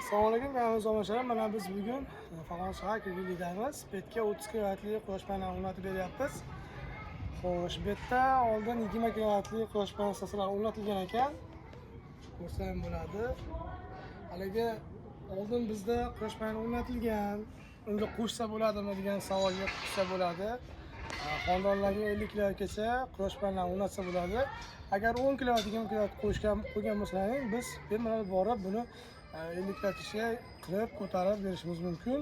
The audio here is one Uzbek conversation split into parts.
Assalomu alaykum, kanalimiz tomoshabin. Mana biz bugun Farg'ona shahar Kirgizidamiz. Betga 30 kilovatli quyosh panel o'rnatib beryapmiz. Xo'sh, bu yerda oldin 20 kilovatli quyosh panel stansiyalari o'rnatilgan ekan. Ko'rsa ham bo'ladi. Haligi oldin bizda quyosh panel o'rnatilgan, unga qo'shsa bo'ladimi degan savolga qo'shsa bo'ladi. Xonadonlarga 50 kilovatgacha quyosh panel o'rnatsa bo'ladi. Agar 10 kilovat, 20 kilovat qo'ygan bo'lsangiz, biz bemalol borib buni 50 kilovatgacha qilib ko'tarib berishimiz mumkin.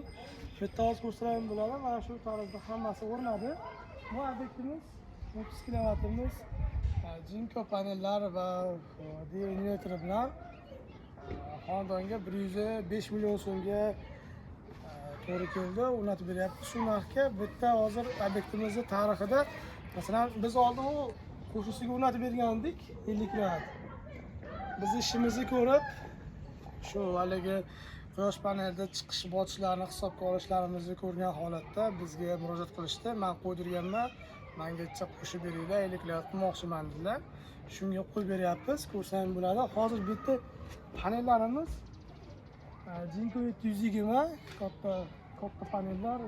Bu yerda hozir ko'rsatib bo'ladi. Mana shu tarzda hammasi o'rnadi. Bu obyektimiz 30 kilovatimiz Jinko panellar va inverter bilan xonadonga 105 million so'mga to'g'ri keldi, o'rnatib beryapmiz. Shu narxga bu yerda hozir obyektimizni tarixida, masalan, biz oldin u qo'shnisiga o'rnatib bergandik 50 kilovat. Biz ishimizni ko'rib, shu haligi quyosh panelda chiqish botishlarni hisobga olishlarimizni ko'rgan holatda bizga murojaat qilishdi. Men qo'ydirganman, mengacha qo'shib beringlar, 50 kilovat qilmoqchiman dedilar. Shunga qo'yib beryapmiz, ko'rsangiz bo'ladi. Hozir bu yerda panellarimiz Jinko 720 katta panellar,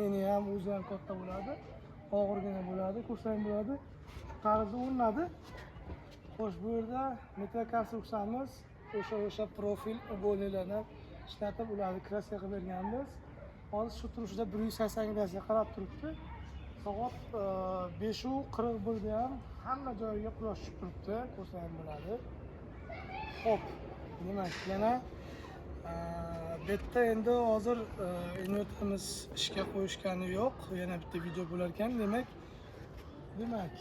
eni ham o'zi ham katta bo'ladi, og'irgina bo'ladi, ko'rsangiz bo'ladi. Shu tarzda o'rnadi. Xo'sh, bu yerda metal konstruksiyamiz o'sha profil ug'onlardan ishlatib ularni kraska qilib berganmiz. Hozir shu turishida 180 gradusga qarab turibdi. Soat 5:41 da ham hamma joyiga quyosh chiqib turibdi, ko'rsangiz bo'ladi. Xo'p, demak, yana bu yerda endi hozir inverterimiz ishga qo'yishgani yo'q. Yana bitta video bo'lar ekan, demak